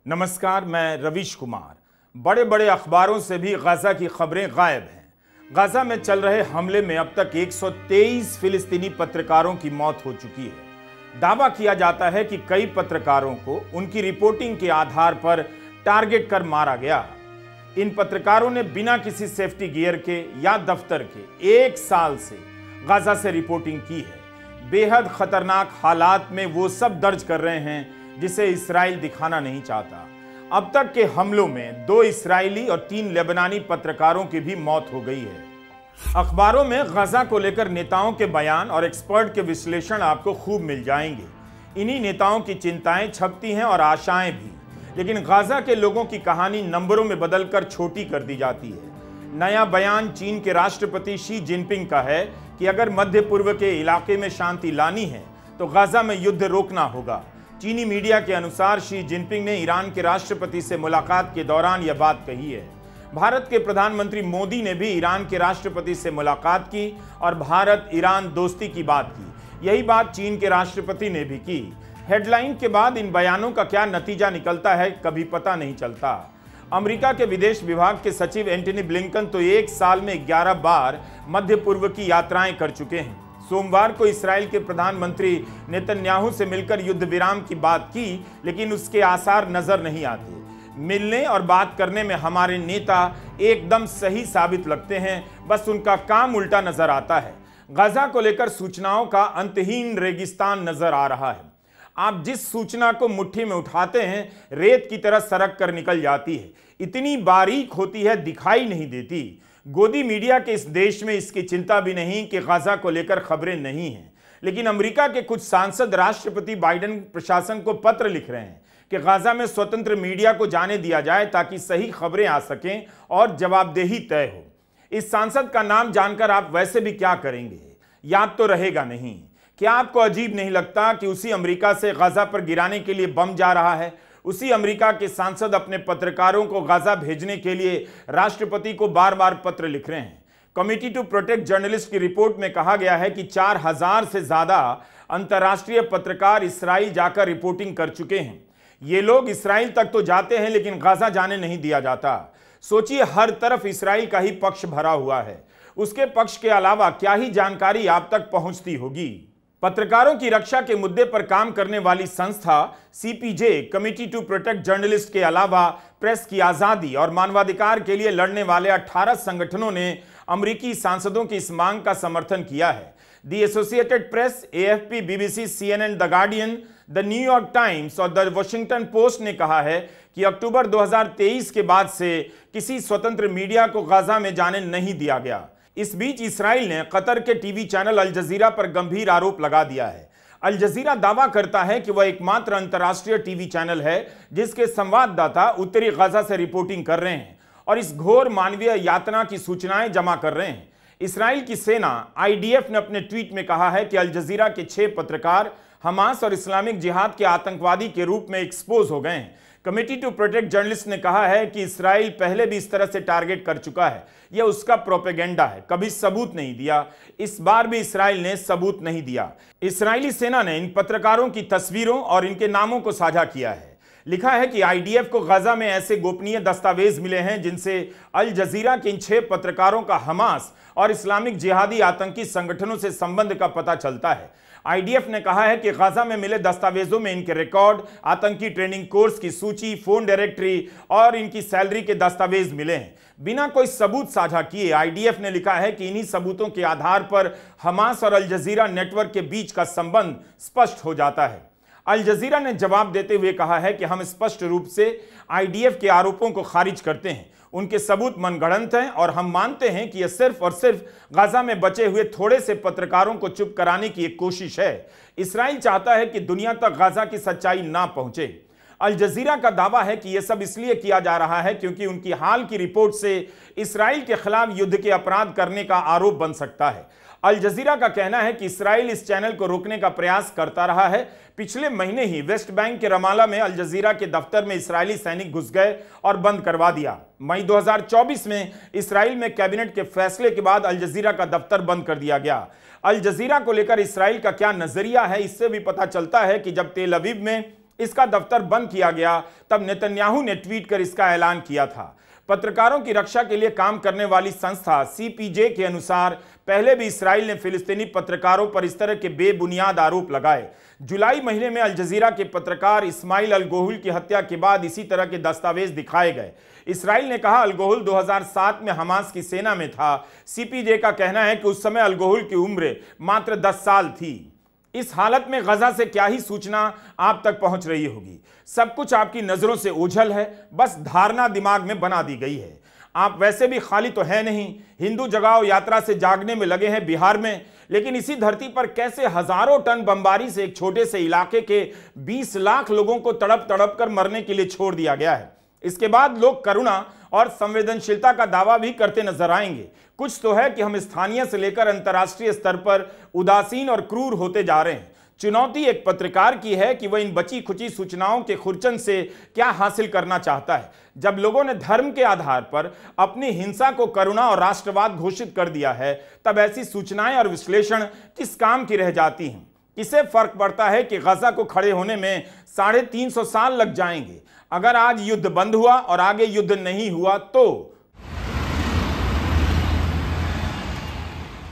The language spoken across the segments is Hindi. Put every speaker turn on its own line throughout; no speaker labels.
नमस्कार, मैं रवीश कुमार। बड़े बड़े अखबारों से भी गाजा की खबरें गायब हैं। गाजा में चल रहे हमले में अब तक 123 फिलिस्तीनी पत्रकारों की मौत हो चुकी है। दावा किया जाता है कि कई पत्रकारों को उनकी रिपोर्टिंग के आधार पर टारगेट कर मारा गया। इन पत्रकारों ने बिना किसी सेफ्टी गियर के या दफ्तर के 1 साल से गाजा से रिपोर्टिंग की है। बेहद खतरनाक हालात में वो सब दर्ज कर रहे हैं जिसे इस्राइल दिखाना नहीं चाहता। अब तक के हमलों में 2 इस्राइली और 3 लेबनानी पत्रकारों की भी मौत हो गई है। अखबारों में गाजा को लेकर नेताओं के बयान और एक्सपर्ट के विश्लेषण आपको खूब मिल जाएंगे। इन्हीं नेताओं की चिंताएं छपती हैं और आशाएं भी, लेकिन गाजा के लोगों की कहानी नंबरों में बदलकर छोटी कर दी जाती है। नया बयान चीन के राष्ट्रपति शी जिनपिंग का है कि अगर मध्य पूर्व के इलाके में शांति लानी है तो गाजा में युद्ध रोकना होगा। चीनी मीडिया के अनुसार शी जिनपिंग ने ईरान के राष्ट्रपति से मुलाकात के दौरान यह बात कही है। भारत के प्रधानमंत्री मोदी ने भी ईरान के राष्ट्रपति से मुलाकात की और भारत ईरान दोस्ती की बात की। यही बात चीन के राष्ट्रपति ने भी की। हेडलाइन के बाद इन बयानों का क्या नतीजा निकलता है कभी पता नहीं चलता। अमेरिका के विदेश विभाग के सचिव एंटनी ब्लिंकन तो 1 साल में 11 बार मध्य पूर्व की यात्राएं कर चुके हैं। सोमवार को इस्राएल के प्रधानमंत्री नेतन्याहू से मिलकर युद्ध विराम की बात की, लेकिन उसके आसार नजर नहीं आते। मिलने और बात करने में हमारे नेता एकदम सही साबित लगते हैं, बस उनका काम उल्टा नजर आता है। गाजा को लेकर सूचनाओं का अंतहीन रेगिस्तान नजर आ रहा है। आप जिस सूचना को मुट्ठी में उठाते हैं रेत की तरह सरक कर निकल जाती है। इतनी बारीक होती है दिखाई नहीं देती। गोदी मीडिया के इस देश में इसकी चिंता भी नहीं कि गाजा को लेकर खबरें नहीं हैं, लेकिन अमेरिका के कुछ सांसद राष्ट्रपति बाइडेन प्रशासन को पत्र लिख रहे हैं कि गाजा में स्वतंत्र मीडिया को जाने दिया जाए ताकि सही खबरें आ सकें और जवाबदेही तय हो। इस सांसद का नाम जानकर आप वैसे भी क्या करेंगे? याद तो रहेगा नहीं। क्या आपको अजीब नहीं लगता कि उसी अमेरिका से गाजा पर गिराने के लिए बम जा रहा है? उसी अमेरिका के सांसद अपने पत्रकारों को गाजा भेजने के लिए राष्ट्रपति को बार बार पत्र लिख रहे हैं। कमिटी टू प्रोटेक्ट जर्नलिस्ट की रिपोर्ट में कहा गया है कि 4000 से ज्यादा अंतर्राष्ट्रीय पत्रकार इस्राइल जाकर रिपोर्टिंग कर चुके हैं। ये लोग इस्राइल तक तो जाते हैं लेकिन गाजा जाने नहीं दिया जाता। सोचिए, हर तरफ इस्राइल का ही पक्ष भरा हुआ है। उसके पक्ष के अलावा क्या ही जानकारी आप तक पहुंचती होगी। पत्रकारों की रक्षा के मुद्दे पर काम करने वाली संस्था CPJ, committee to protect journalist के अलावा प्रेस की आजादी और मानवाधिकार के लिए लड़ने वाले 18 संगठनों ने अमेरिकी सांसदों की इस मांग का समर्थन किया है। The associated press, AFP, BBC, CNN, the guardian, the New York times और द वॉशिंगटन पोस्ट ने कहा है कि अक्टूबर 2023 के बाद से किसी स्वतंत्र मीडिया को गाजा में जाने नहीं दिया गया। इस बीच इस्राइल ने कतर के टीवी चैनल अल जजीरा पर गंभीर आरोप लगा दिया है। अल जजीरा दावा करता है कि वह एकमात्र अंतर्राष्ट्रीय टीवी चैनल है जिसके संवाददाता उत्तरी गाजा से रिपोर्टिंग कर रहे हैं और इस घोर मानवीय यातना की सूचनाएं जमा कर रहे हैं। इस्राइल की सेना आईडीएफ ने अपने ट्वीट में कहा है कि अल जजीरा के 6 पत्रकार हमास और इस्लामिक जिहाद के आतंकवादी के रूप में एक्सपोज हो गए हैं। कमिटी टू प्रोटेक्ट जर्नलिस्ट ने कहा है कि इस्राइल पहले भी इस तरह से टारगेट कर चुका है। यह उसका प्रोपेगेंडा है, कभी सबूत नहीं दिया। इस बार भी इस्राइल ने सबूत नहीं दिया। इस्राइली सेना ने इन पत्रकारों की तस्वीरों और इनके नामों को साझा किया है। लिखा है कि आईडीएफ को गाजा में ऐसे गोपनीय दस्तावेज मिले हैं जिनसे अल जजीरा के इन 6 पत्रकारों का हमास और इस्लामिक जिहादी आतंकी संगठनों से संबंध का पता चलता है। आईडीएफ ने कहा है कि गाजा में मिले दस्तावेजों में इनके रिकॉर्ड, आतंकी ट्रेनिंग कोर्स की सूची, फोन डायरेक्टरी और इनकी सैलरी के दस्तावेज मिले हैं। बिना कोई सबूत साझा किए आईडीएफ ने लिखा है कि इन्हीं सबूतों के आधार पर हमास और अल जजीरा नेटवर्क के बीच का संबंध स्पष्ट हो जाता है। अल जजीरा ने जवाब देते हुए कहा है कि हम स्पष्ट रूप से आईडीएफ के आरोपों को खारिज करते हैं। उनके सबूत मनगढ़ंत हैं और हम मानते हैं कि यह सिर्फ और सिर्फ गाजा में बचे हुए थोड़े से पत्रकारों को चुप कराने की एक कोशिश है। इस्राइल चाहता है कि दुनिया तक गाजा की सच्चाई ना पहुंचे। अल जजीरा का दावा है कि यह सब इसलिए किया जा रहा है क्योंकि उनकी हाल की रिपोर्ट से इस्राइल के खिलाफ युद्ध के अपराध करने का आरोप बन सकता है। अल जजीरा का कहना है कि इस्राइल इस चैनल को रोकने का प्रयास करता रहा है। पिछले महीने ही वेस्ट बैंक के रमाला में अल जजीरा के दफ्तर में इस्राइली सैनिक घुस गए और बंद करवा दिया। मई 2024 में इस्राइल में कैबिनेट के फैसले के बाद अल जजीरा का दफ्तर बंद कर दिया गया। अल जजीरा को लेकर इस्राइल का क्या नजरिया है इससे भी पता चलता है कि जब तेल अवीव में इसका दफ्तर बंद किया गया तब नेतन्याहू ने ट्वीट कर इसका ऐलान किया था। पत्रकारों की रक्षा के लिए काम करने वाली संस्था CPJ के अनुसार पहले भी इस्राइल ने फिलिस्तीनी पत्रकारों पर इस तरह के बेबुनियाद आरोप लगाए। जुलाई महीने में अल जजीरा के पत्रकार इस्माइल अल गोहुल की हत्या के बाद इसी तरह के दस्तावेज दिखाए गए। इस्राइल ने कहा अल गोहुल 2007 में हमास की सेना में था। CPJ का कहना है कि उस समय अल गोहुल की उम्र मात्र 10 साल थी। इस हालत में गजा से क्या ही सूचना आप तक पहुंच रही होगी। सब कुछ आपकी नजरों से ओझल है, बस धारणा दिमाग में बना दी गई है। आप वैसे भी खाली तो है नहीं, हिंदू जगाओ यात्रा से जागने में लगे हैं बिहार में, लेकिन इसी धरती पर कैसे हजारों टन बमबारी से एक छोटे से इलाके के 20 लाख लोगों को तड़प तड़प कर मरने के लिए छोड़ दिया गया है। इसके बाद लोग करुणा और संवेदनशीलता का दावा भी करते नजर आएंगे। कुछ तो है कि हम स्थानीय से लेकर अंतर्राष्ट्रीय स्तर पर उदासीन और क्रूर होते जा रहे हैं। चुनौती एक पत्रकार की है कि वह इन बची खुची सूचनाओं के खुरचन से क्या हासिल करना चाहता है। जब लोगों ने धर्म के आधार पर अपनी हिंसा को करुणा और राष्ट्रवाद घोषित कर दिया है, तब ऐसी सूचनाएं और विश्लेषण किस काम की रह जाती हैं। किसे फर्क पड़ता है कि गजा को खड़े होने में 350 साल लग जाएंगे। अगर आज युद्ध बंद हुआ और आगे युद्ध नहीं हुआ तो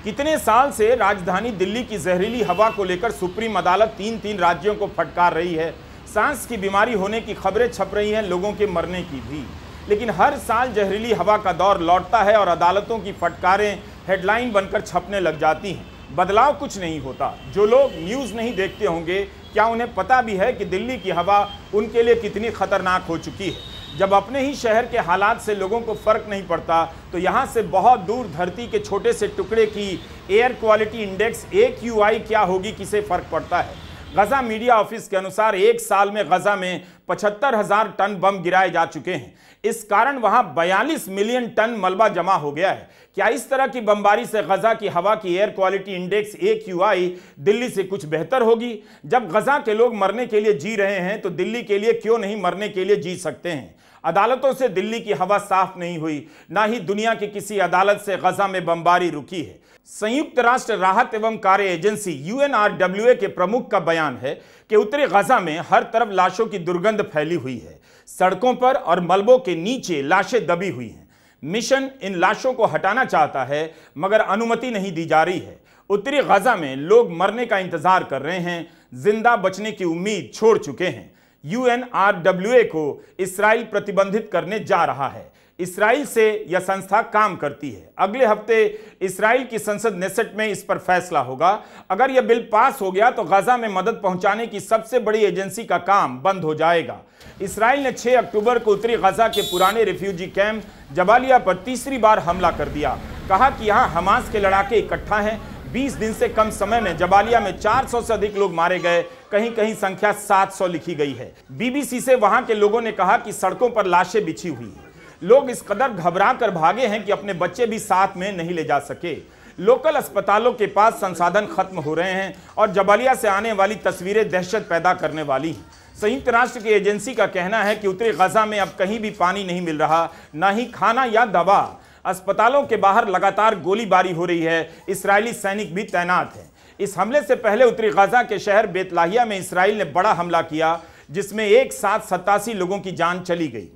कितने साल से राजधानी दिल्ली की जहरीली हवा को लेकर सुप्रीम अदालत 3 राज्यों को फटकार रही है। सांस की बीमारी होने की खबरें छप रही हैं, लोगों के मरने की भी। लेकिन हर साल जहरीली हवा का दौर लौटता है और अदालतों की फटकारें हेडलाइन बनकर छपने लग जाती हैं। बदलाव कुछ नहीं होता। जो लोग न्यूज़ नहीं देखते होंगे, क्या उन्हें पता भी है कि दिल्ली की हवा उनके लिए कितनी खतरनाक हो चुकी है? जब अपने ही शहर के हालात से लोगों को फर्क नहीं पड़ता, तो यहाँ से बहुत दूर धरती के छोटे से टुकड़े की एयर क्वालिटी इंडेक्स AQI क्या होगी, किसे फर्क पड़ता है? गजा मीडिया ऑफिस के अनुसार एक साल में गजा में 75,000 टन बम गिराए जा चुके हैं। इस कारण वहां 42 मिलियन टन मलबा जमा हो गया है। क्या इस तरह की बमबारी से गजा की हवा की air quality index AQI Delhi से कुछ बेहतर होगी? जब गजा के लोग मरने के लिए जी रहे हैं, तो दिल्ली के लिए क्यों नहीं मरने के लिए जी सकते हैं? अदालतों से दिल्ली की हवा साफ नहीं हुई, ना ही दुनिया की किसी अदालत से गजा में बमबारी रुकी है। संयुक्त राष्ट्र राहत एवं कार्य एजेंसी UNRWA के प्रमुख का बयान है कि उत्तरी गजा में हर तरफ लाशों की दुर्गंध फैली हुई है। सड़कों पर और मलबों के नीचे लाशें दबी हुई हैं। मिशन इन लाशों को हटाना चाहता है, मगर अनुमति नहीं दी जा रही है। उत्तरी गजा में लोग मरने का इंतजार कर रहे हैं, जिंदा बचने की उम्मीद छोड़ चुके हैं। UNRWA को इस्राइल प्रतिबंधित करने जा रहा है। इस्राइल से यह संस्था काम करती है। अगले हफ्ते इस्राइल की संसद नेसेट में इस पर फैसला होगा। अगर यह बिल पास हो गया तो गजा में मदद पहुंचाने की सबसे बड़ी एजेंसी का काम बंद हो जाएगा। इस्राइल ने 6 अक्टूबर को उत्तरी गजा के पुराने रिफ्यूजी कैंप जबालिया पर तीसरी बार हमला कर दिया। कहा कि यहां हमास के लड़ाके इकट्ठा हैं। 20 दिन से कम समय में जबालिया में 400 से अधिक लोग मारे गए, कहीं कहीं संख्या 700 लिखी गई है। BBC से वहां के लोगों ने कहा कि सड़कों पर लाशें बिछी हुई हैं। लोग इस कदर घबरा कर भागे हैं कि अपने बच्चे भी साथ में नहीं ले जा सके। लोकल अस्पतालों के पास संसाधन खत्म हो रहे हैं और जबालिया से आने वाली तस्वीरें दहशत पैदा करने वाली हैं। संयुक्त राष्ट्र की एजेंसी का कहना है कि उत्तरी गजा में अब कहीं भी पानी नहीं मिल रहा, ना ही खाना या दवा। अस्पतालों के बाहर लगातार गोलीबारी हो रही है। इस्राएली सैनिक भी तैनात हैं। इस हमले से पहले उत्तरी गजा के शहर बेतलाहिया में इस्राइल ने बड़ा हमला किया, जिसमें एक साथ 87 लोगों की जान चली गई।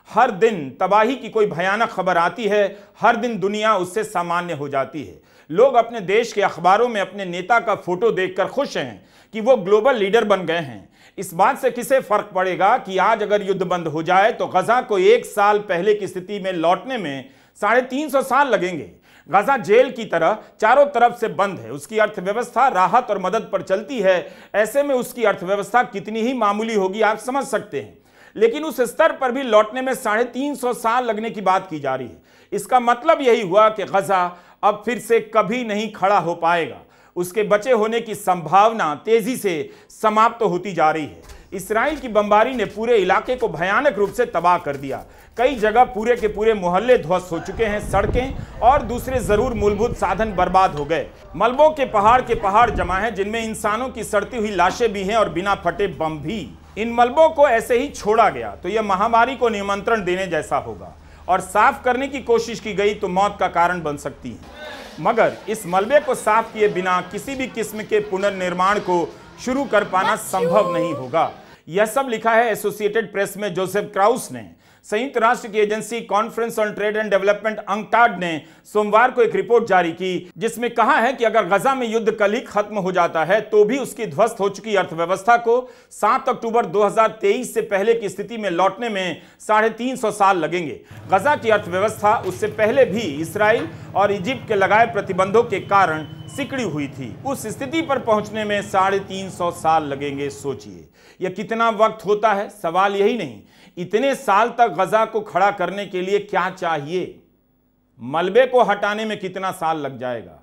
हर दिन तबाही की कोई भयानक खबर आती है, हर दिन दुनिया उससे सामान्य हो जाती है। लोग अपने देश के अखबारों में अपने नेता का फोटो देखकर खुश हैं कि वो ग्लोबल लीडर बन गए हैं। इस बात से किसे फर्क पड़ेगा कि आज अगर युद्ध बंद हो जाए तो गजा को एक साल पहले की स्थिति में लौटने में 350 साल लगेंगे। गजा जेल की तरह चारों तरफ से बंद है। उसकी अर्थव्यवस्था राहत और मदद पर चलती है। ऐसे में उसकी अर्थव्यवस्था कितनी ही मामूली होगी आप समझ सकते हैं। लेकिन उस स्तर पर भी लौटने में 350 साल लगने की बात की जा रही है। इसका मतलब यही हुआ कि गजा अब फिर से कभी नहीं खड़ा हो पाएगा। उसके बचे होने की संभावना तेजी से समाप्त होती जा रही है। इस्राइल की बमबारी ने पूरे इलाके को भयानक रूप से तबाह कर दिया। कई जगह पूरे के पूरे मोहल्ले ध्वस्त हो चुके हैं। सड़कें और दूसरे जरूर मूलभूत साधन बर्बाद हो गए। मलबों के पहाड़ जमा हैं, जिनमें इंसानों की सड़ती हुई लाशें भी हैं और बिना फटे बम भी। इन मलबों को ऐसे ही छोड़ा गया तो यह महामारी को निमंत्रण देने जैसा होगा, और साफ करने की कोशिश की गई तो मौत का कारण बन सकती है। मगर इस मलबे को साफ किए बिना किसी भी किस्म के पुनर्निर्माण को शुरू कर पाना संभव नहीं होगा। यह सब लिखा है एसोसिएटेड प्रेस में जोसेफ क्राउस ने। संयुक्त राष्ट्र की agency conference on trade and development UNCTAD ने सोमवार को एक रिपोर्ट जारी की, जिसमें कहा है कि अगर गजा में युद्ध कल ही खत्म हो जाता है तो भी उसकी ध्वस्त हो चुकी अर्थव्यवस्था को 7 अक्टूबर 2023 से पहले की स्थिति में लौटने में 350 साल लगेंगे। गजा की अर्थव्यवस्था उससे पहले भी इसराइल और इजिप्ट के लगाए प्रतिबंधों के कारण सिकड़ी हुई थी। उस स्थिति पर पहुंचने में 350 साल लगेंगे। सोचिए यह कितना वक्त होता है। सवाल यही नहीं, इतने साल तक गजा को खड़ा करने के लिए क्या चाहिए? मलबे को हटाने में कितना साल लग जाएगा?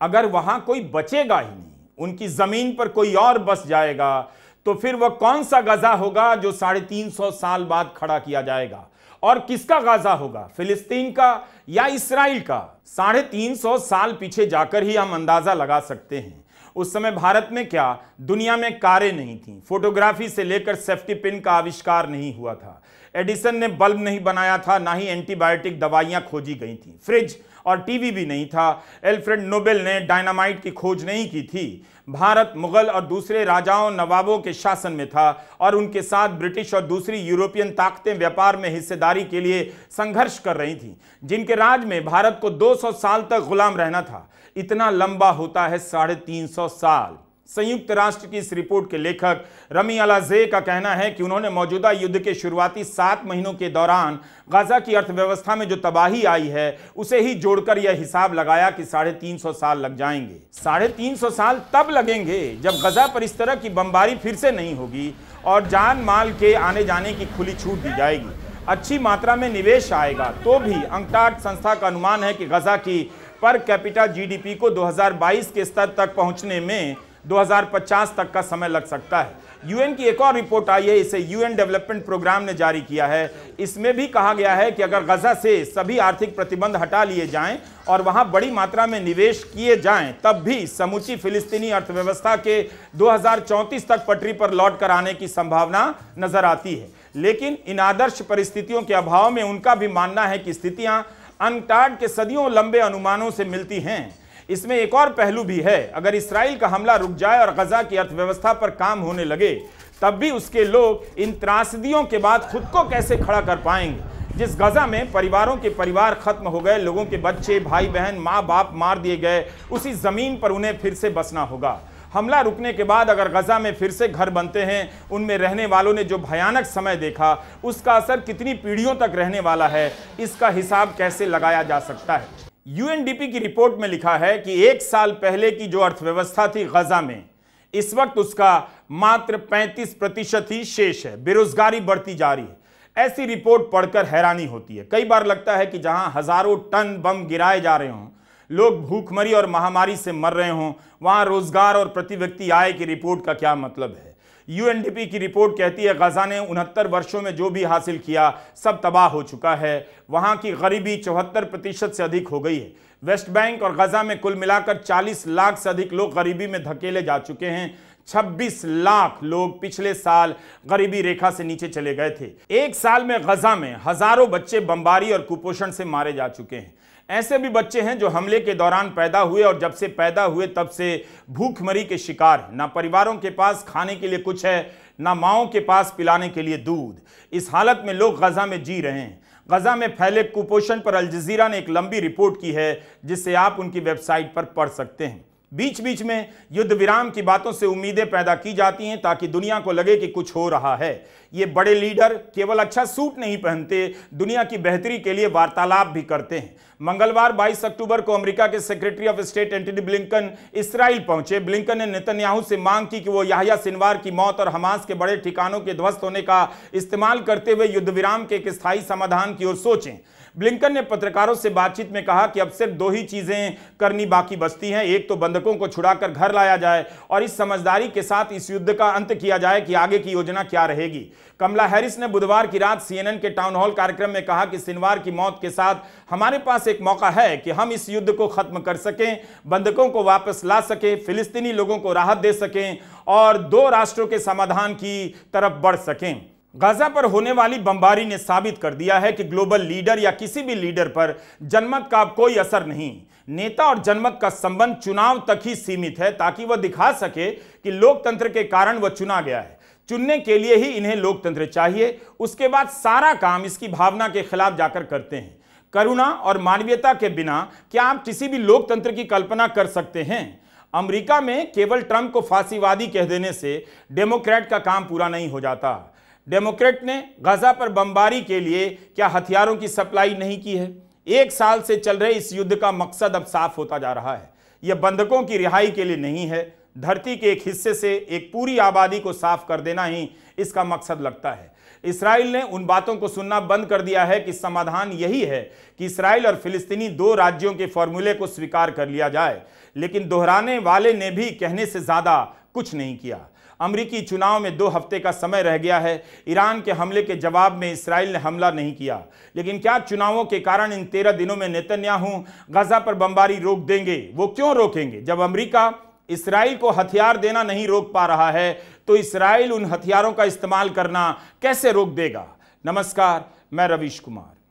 अगर वहां कोई बचेगा ही नहीं, उनकी जमीन पर कोई और बस जाएगा, तो फिर वह कौन सा गजा होगा जो 350 साल बाद खड़ा किया जाएगा? और किसका गजा होगा, फिलिस्तीन का या इसराइल का? 350 साल पीछे जाकर ही हम अंदाजा लगा सकते हैं। उस समय भारत में क्या, दुनिया में कारें नहीं थीं, फोटोग्राफी से लेकर सेफ्टी पिन का आविष्कार नहीं हुआ था, एडिसन ने बल्ब नहीं बनाया था, ना ही एंटीबायोटिक दवाइयां खोजी गई थीं, फ्रिज और टीवी भी नहीं था, एल्फ्रेड नोबेल ने डायनामाइट की खोज नहीं की थी। भारत मुगल और दूसरे राजाओं नवाबों के शासन में था और उनके साथ ब्रिटिश और दूसरी यूरोपियन ताकतें व्यापार में हिस्सेदारी के लिए संघर्ष कर रही थीं, जिनके राज में भारत को 200 साल तक गुलाम रहना था। इतना लंबा होता है 350 साल। संयुक्त राष्ट्र की इस रिपोर्ट के लेखक रमी अलाजे का कहना है कि उन्होंने मौजूदा युद्ध के शुरुआती 7 महीनों के दौरान गजा की अर्थव्यवस्था में जो तबाही आई है उसे ही जोड़कर यह हिसाब लगाया कि 350 साल लग जाएंगे। 350 साल तब लगेंगे जब गजा पर इस तरह की बमबारी फिर से नहीं होगी और जान माल के आने जाने की खुली छूट दी जाएगी। अच्छी मात्रा में निवेश आएगा तो भी अंकटाड संस्था का अनुमान है कि गजा की पर कैपिटा जीडीपी को 2022 के स्तर तक पहुंचने में 2050 तक का समय लग सकता है। यूएन की एक और रिपोर्ट आई है, इसे यूएन डेवलपमेंट प्रोग्राम ने जारी किया है। इसमें भी कहा गया है कि अगर गजा से सभी आर्थिक प्रतिबंध हटा लिए जाएं और वहां बड़ी मात्रा में निवेश किए जाएं, तब भी समूची फिलिस्तीनी अर्थव्यवस्था के 2034 तक पटरी पर लौट कर आने की संभावना नजर आती है। लेकिन इन आदर्श परिस्थितियों के अभाव में उनका भी मानना है कि स्थितियां अंकटाड के सदियों लंबे अनुमानों से मिलती हैं। इसमें एक और पहलू भी है, अगर इसराइल का हमला रुक जाए और गजा की अर्थव्यवस्था पर काम होने लगे, तब भी उसके लोग इन त्रासदियों के बाद खुद को कैसे खड़ा कर पाएंगे। जिस गजा में परिवारों के परिवार खत्म हो गए, लोगों के बच्चे भाई बहन माँ बाप मार दिए गए, उसी जमीन पर उन्हें फिर से बसना होगा। हमला रुकने के बाद अगर गजा में फिर से घर बनते हैं, उनमें रहने वालों ने जो भयानक समय देखा, उसका असर कितनी पीढ़ियों तक रहने वाला है, इसका हिसाब कैसे लगाया जा सकता है। यूएनडीपी की रिपोर्ट में लिखा है कि 1 साल पहले की जो अर्थव्यवस्था थी गजा में, इस वक्त उसका मात्र 35% ही शेष है। बेरोजगारी बढ़ती जा रही है। ऐसी रिपोर्ट पढ़कर हैरानी होती है। कई बार लगता है कि जहां हजारों टन बम गिराए जा रहे हों, लोग भूखमरी और महामारी से मर रहे हों, वहां रोजगार और प्रति व्यक्ति आय की रिपोर्ट का क्या मतलब है। यूएनडीपी की रिपोर्ट कहती है गजा ने 69 वर्षों में जो भी हासिल किया सब तबाह हो चुका है। वहां की गरीबी 74% से अधिक हो गई है। वेस्ट बैंक और गजा में कुल मिलाकर 40 लाख से अधिक लोग गरीबी में धकेले जा चुके हैं। 26 लाख लोग पिछले साल गरीबी रेखा से नीचे चले गए थे। 1 साल में गजा में हजारों बच्चे बमबारी और कुपोषण से मारे जा चुके हैं। ऐसे भी बच्चे हैं जो हमले के दौरान पैदा हुए और जब से पैदा हुए तब से भूखमरी के शिकार हैं। ना परिवारों के पास खाने के लिए कुछ है, ना माओं के पास पिलाने के लिए दूध। इस हालत में लोग गजा में जी रहे हैं। गजा में फैले कुपोषण पर अल जजीरा ने एक लंबी रिपोर्ट की है, जिसे आप उनकी वेबसाइट पर पढ़ सकते हैं। बीच बीच में युद्ध विराम की बातों से उम्मीदें पैदा की जाती हैं ताकि दुनिया को लगे कि कुछ हो रहा है। ये बड़े लीडर केवल अच्छा सूट नहीं पहनते, दुनिया की बेहतरी के लिए वार्तालाप भी करते हैं। मंगलवार 22 अक्टूबर को अमेरिका के secretary of state Antony Blinken Israel पहुंचे। ब्लिंकन ने नेतन्याहू से मांग की कि वो याह्या सिनवार की मौत और हमास के बड़े ठिकानों के ध्वस्त होने का इस्तेमाल करते हुए युद्ध विराम के एक स्थायी समाधान की ओर सोचें। ब्लिंकन ने पत्रकारों से बातचीत में कहा कि अब सिर्फ 2 ही चीजें करनी बाकी बचती हैं। एक तो बंधकों को छुड़ाकर घर लाया जाए और इस समझदारी के साथ इस युद्ध का अंत किया जाए कि आगे की योजना क्या रहेगी। कमला हैरिस ने बुधवार की रात सीएनएन के टाउन हॉल कार्यक्रम में कहा कि सिनवार की मौत के साथ हमारे पास एक मौका है कि हम इस युद्ध को खत्म कर सकें, बंधकों को वापस ला सकें, फिलिस्तीनी लोगों को राहत दे सकें और 2 राष्ट्रों के समाधान की तरफ बढ़ सकें। गजा पर होने वाली बमबारी ने साबित कर दिया है कि ग्लोबल लीडर या किसी भी लीडर पर जनमत का कोई असर नहीं। नेता और जनमत का संबंध चुनाव तक ही सीमित है ताकि वह दिखा सके कि लोकतंत्र के कारण वह चुना गया है। चुनने के लिए ही इन्हें लोकतंत्र चाहिए, उसके बाद सारा काम इसकी भावना के खिलाफ जाकर करते हैं। करुणा और मानवीयता के बिना क्या आप किसी भी लोकतंत्र की कल्पना कर सकते हैं? अमेरिका में केवल ट्रंप को फांसीवादी कह देने से डेमोक्रेट का काम पूरा नहीं हो जाता। डेमोक्रेट ने गाजा पर बमबारी के लिए क्या हथियारों की सप्लाई नहीं की है? 1 साल से चल रहे इस युद्ध का मकसद अब साफ होता जा रहा है। यह बंधकों की रिहाई के लिए नहीं है, धरती के एक हिस्से से एक पूरी आबादी को साफ कर देना ही इसका मकसद लगता है। इस्राइल ने उन बातों को सुनना बंद कर दिया है कि समाधान यही है कि इस्राइल और फिलिस्तीनी 2 राज्यों के फॉर्मूले को स्वीकार कर लिया जाए, लेकिन दोहराने वाले ने भी कहने से ज्यादा कुछ नहीं किया। अमेरिकी चुनाव में 2 हफ्ते का समय रह गया है। ईरान के हमले के जवाब में इस्राइल ने हमला नहीं किया, लेकिन क्या चुनावों के कारण इन 13 दिनों में नेतन्याहू गाजा पर बमबारी रोक देंगे? वो क्यों रोकेंगे? जब अमेरिका इस्राइल को हथियार देना नहीं रोक पा रहा है, तो इस्राइल उन हथियारों का इस्तेमाल करना कैसे रोक देगा? नमस्कार, मैं रवीश कुमार।